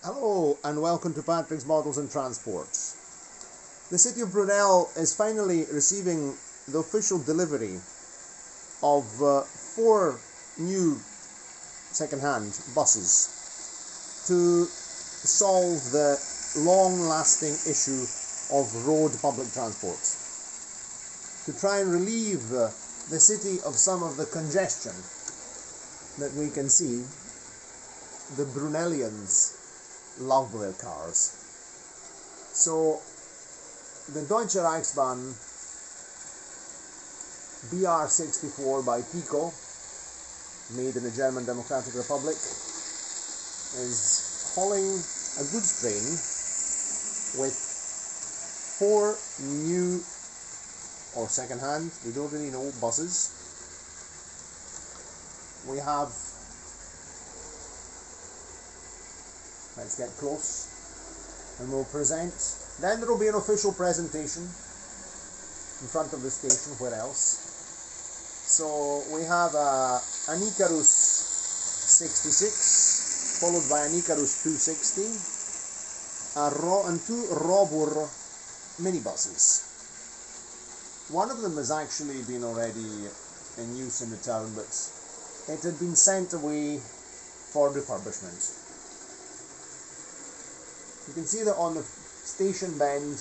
Hello and welcome to Patrick's Models and Transports. The city of Brunel is finally receiving the official delivery of 4 new second-hand buses to solve the long-lasting issue of road public transport. To try and relieve the city of some of the congestion that we can see, the Brunelians love their cars. So the Deutsche Reichsbahn BR64 by Piko, made in the German Democratic Republic, is hauling a goods train with 4 new or second-hand, we don't really know, buses. We have, let's get close and we'll present. Then there will be an official presentation in front of the station. Where else? So we have an Icarus 66 followed by an Icarus 260 and 2 Robur minibuses. One of them has actually been already in use in the town, but it had been sent away for refurbishment. You can see that on the station bend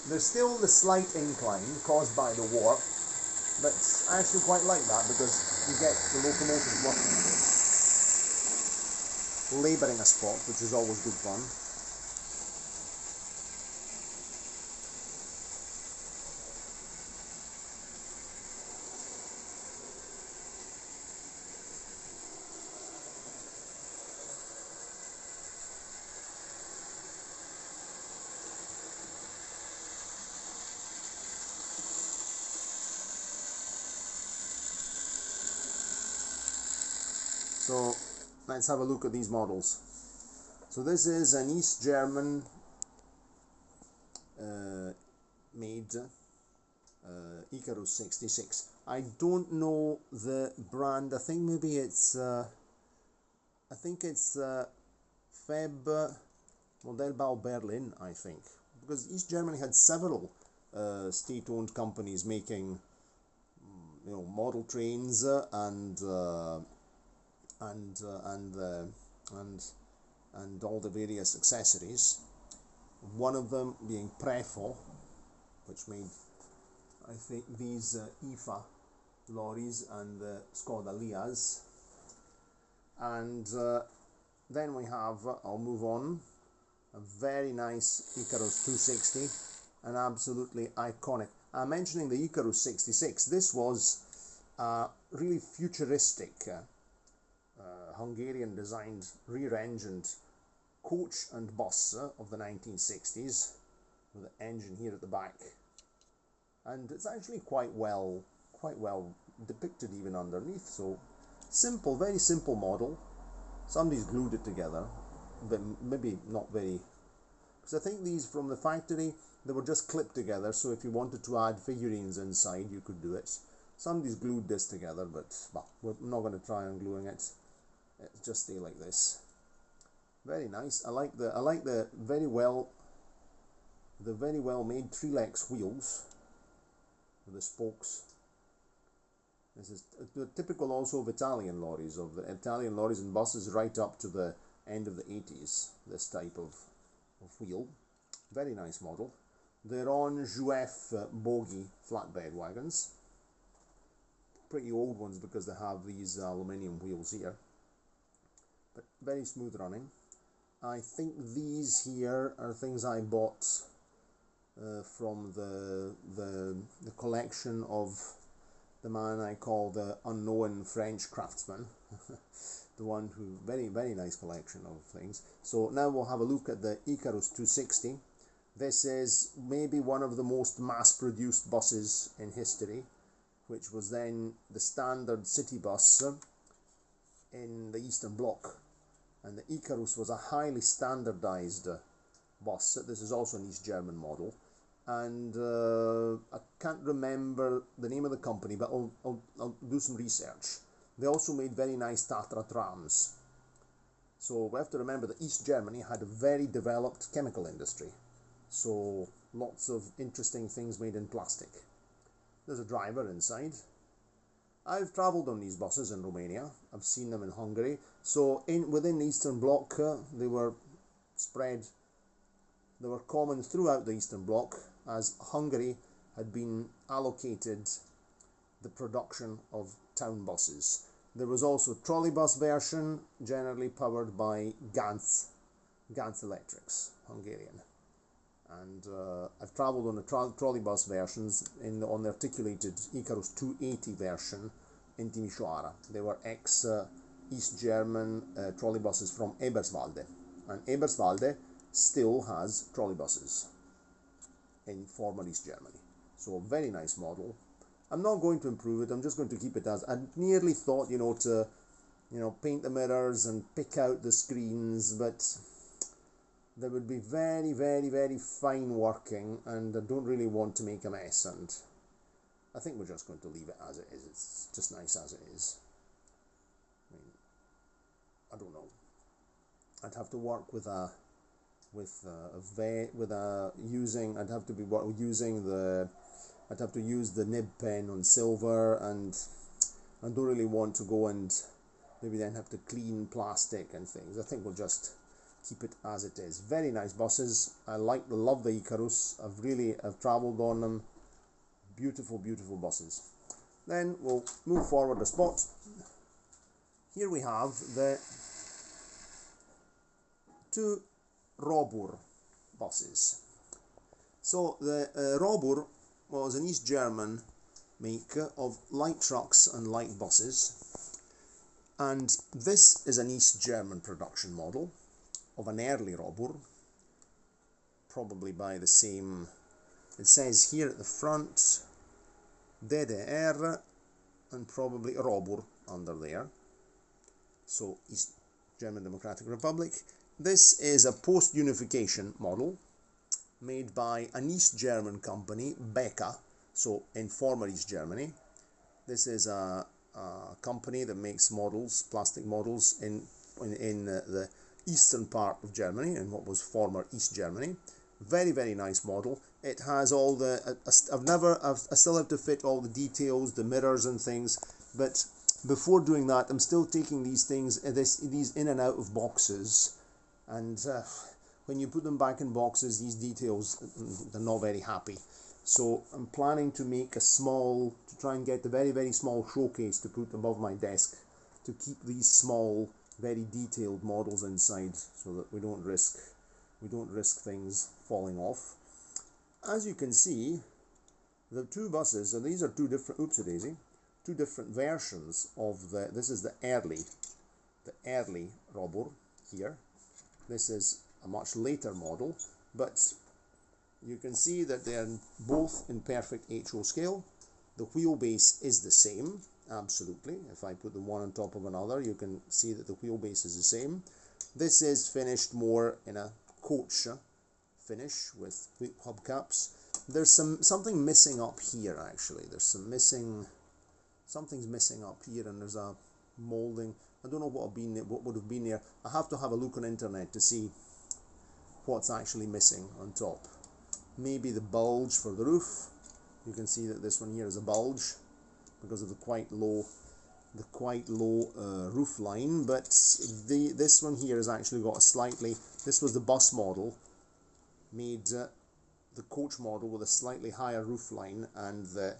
there's still the slight incline caused by the war, but I actually quite like that because you get the locomotives working on it, labouring a spot, which is always good fun. So let's have a look at these models. So this is an East German made Icarus 66. I don't know the brand. I think maybe it's Feb Modelbau Berlin, I think, because East Germany had several state-owned companies making model trains and all the various accessories. One of them being Prefo, which made, I think, these IFA lorries and Skoda Lias. And then we have, I'll move on, a very nice Icarus 260, an absolutely iconic. I'm mentioning the Icarus 66. This was really futuristic Hungarian designed rear-engined coach and bus of the 1960s, with the engine here at the back, and it's actually quite well depicted even underneath. So simple, very simple model. Somebody's glued it together, but maybe not very, because I think these from the factory, they were just clipped together, so if you wanted to add figurines inside you could do it. Somebody's glued this together, but well, we're not going to try on gluing it. It'll just stay like this. Very nice. I like the very well made 3-lex wheels with the spokes. This is typical also of Italian lorries, and buses right up to the end of the 80s. This type of wheel. Very nice model. They're on Juef bogie flatbed wagons. Pretty old ones because they have these aluminium wheels here, but very smooth running. I think these here are things I bought from the collection of the man I call the unknown French craftsman. The one who, very nice collection of things. So now we'll have a look at the Icarus 260. This is maybe one of the most mass-produced buses in history, which was then the standard city bus in the Eastern Bloc. And the Icarus was a highly standardized bus. This is also an East German model. And I can't remember the name of the company, but I'll do some research. They also made very nice Tatra trams. So we have to remember that East Germany had a very developed chemical industry. So lots of interesting things made in plastic. There's a driver inside. I've travelled on these buses in Romania. I've seen them in Hungary. So within the Eastern Bloc, they were spread. They were common throughout the Eastern Bloc, as Hungary had been allocated the production of town buses. There was also a trolleybus version, generally powered by Ganz Electrics, Hungarian. And I've travelled on the trolleybus versions on the articulated Icarus 280 version in Timișoara. They were ex-East German trolleybuses from Eberswalde. And Eberswalde still has trolleybuses in former East Germany. So a very nice model. I'm not going to improve it, I'm just going to keep it as, I nearly thought, to, paint the mirrors and pick out the screens, but they would be very, very, very fine working, and I don't really want to make a mess, and I think we're just going to leave it as it is. It's just nice as it is. I don't know. I'd have to work with I'd have to use the nib pen on silver, and I don't really want to go and maybe then have to clean plastic and things. I think we'll just keep it as it is. Very nice buses. I love the Icarus. I've travelled on them. Beautiful, beautiful buses. Then we'll move forward a spot. Here we have the two Robur buses. So the Robur was an East German maker of light trucks and light buses, and this is an East German production model of an early Robur, probably by the same, it says here at the front DDR and probably Robur under there, so East German Democratic Republic. This is a post-unification model made by an East German company, Beka, so in former East Germany. This is a company that makes models, plastic models, in the eastern part of Germany, in what was former East Germany. Very, very nice model. It has all the, I still have to fit all the details, the mirrors and things, but before doing that, I'm still taking these things, these in and out of boxes, and when you put them back in boxes, these details, they're not very happy. So I'm planning to make to try and get the very, very small showcase to put above my desk to keep these small, very detailed models inside, so that we don't risk things falling off. As you can see, the two buses, and these are two different versions of this is the early Robur here. This is a much later model, but you can see that they are both in perfect HO scale. The wheelbase is the same, absolutely. If I put them one on top of another, you can see that the wheelbase is the same. This is finished more in a coach finish with hubcaps. There's something missing up here, actually. Something's missing up here, and there's a molding. I don't know what would have been there. I have to have a look on internet to see what's actually missing on top. Maybe the bulge for the roof. You can see that this one here is a bulge because of the quite low roof line, but this one here has actually got a slightly, this was the bus model, made the coach model with a slightly higher roof line and the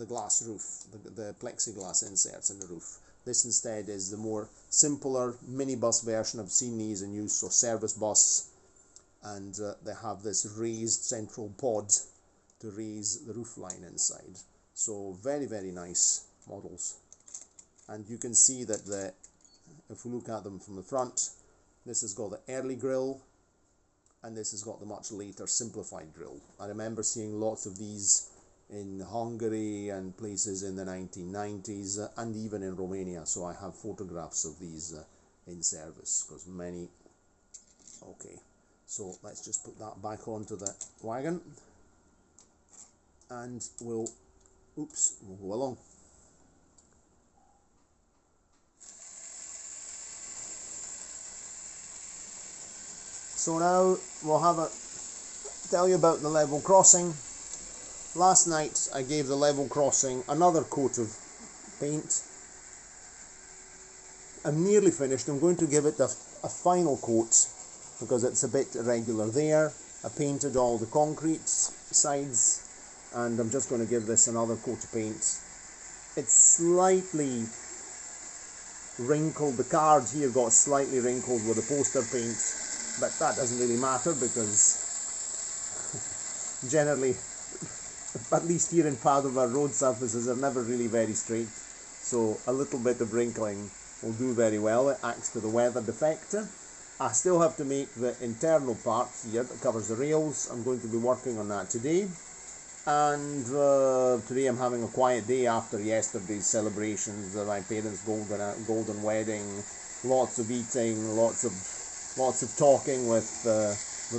glass roof, the plexiglass inserts in the roof. This instead is the more simpler minibus version. I've seen these in use, or service bus, and they have this raised central pod to raise the roof line inside. So very, very nice models. And you can see that if we look at them from the front, this has got the early grille, and this has got the much later simplified grille. I remember seeing lots of these in Hungary and places in the 1990s, and even in Romania, so I have photographs of these in service, because many. Okay, so let's just put that back onto the wagon, and we'll go along. So now we'll tell you about the level crossing. Last night I gave the level crossing another coat of paint. I'm nearly finished. I'm going to give it a final coat because it's a bit irregular there. I painted all the concrete sides and I'm just going to give this another coat of paint. It's slightly wrinkled. The card here got slightly wrinkled with the poster paint, but that doesn't really matter because generally, at least here in Padova, road surfaces are never really very straight, so a little bit of wrinkling will do very well. It acts to the weather defect. I still have to make the internal part here that covers the rails. I'm going to be working on that today. And today I'm having a quiet day after yesterday's celebrations of my parents' golden wedding. Lots of eating, lots of talking with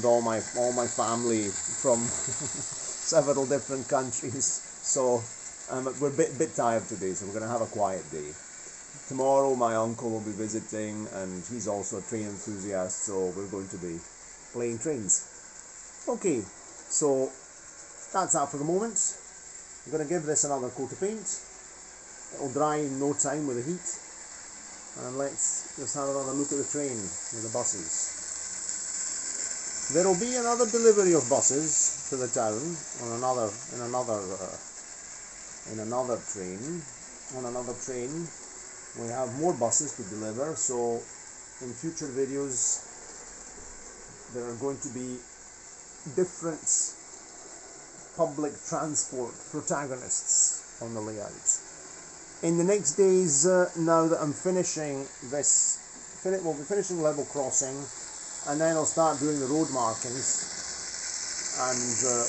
all my family from several different countries. So we're a bit tired today, so we're going to have a quiet day. Tomorrow my uncle will be visiting, and he's also a train enthusiast, so we're going to be playing trains. Okay, so that's that for the moment. I'm going to give this another coat of paint. It'll dry in no time with the heat. And let's just have another look at the train with the buses. There will be another delivery of buses to the town on another train. We have more buses to deliver, so in future videos there are going to be different public transport protagonists on the layout. In the next days, now that I'm finishing this, we'll be finishing level crossing, and then I'll start doing the road markings, and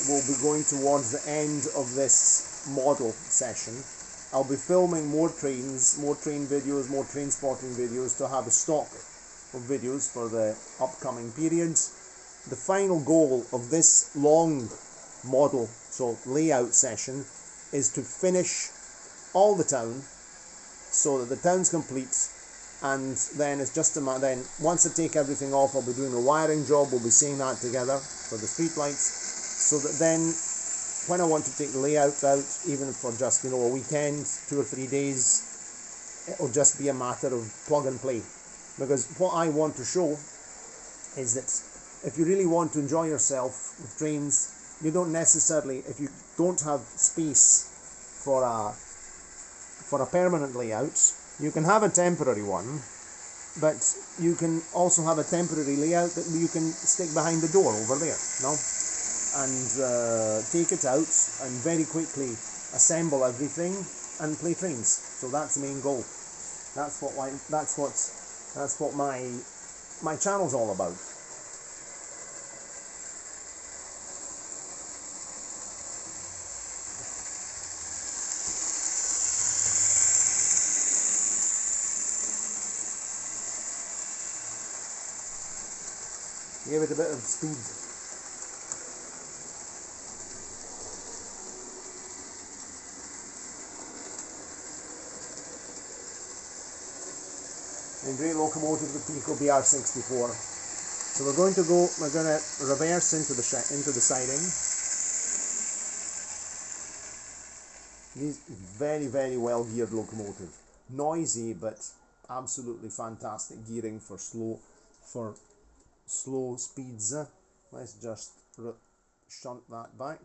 we'll be going towards the end of this model session. I'll be filming more trains, more train videos, more train spotting videos to have a stock of videos for the upcoming periods. The final goal of this long model, so layout session, is to finish all the town so that the town's complete, and then it's just then once I take everything off, I'll be doing a wiring job. We'll be seeing that together for the street lights, so that then when I want to take the layout out, even for just a weekend, 2 or 3 days, it'll just be a matter of plug and play. Because what I want to show is that if you really want to enjoy yourself with trains, you don't necessarily, if you don't have space for a permanent layout, you can have a temporary one, but you can also have a temporary layout that you can stick behind the door over there, and take it out and very quickly assemble everything and play trains. So that's the main goal. That's what my channel's all about. Give it a bit of speed. A great locomotive, the Piko DR64. So we're going to reverse into the siding. These very, very well geared locomotive. Noisy, but absolutely fantastic gearing for slow speeds. Let's just shunt that back.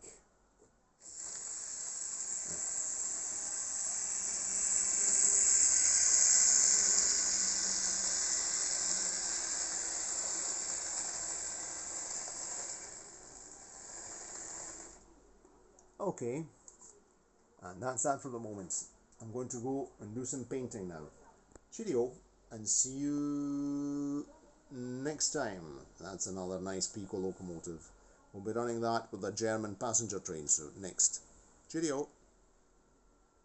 Okay, and that's that for the moment. I'm going to go and do some painting now. Cheerio, and see you next time. That's another nice Piko locomotive. We'll be running that with a German passenger train soon next. Cheerio.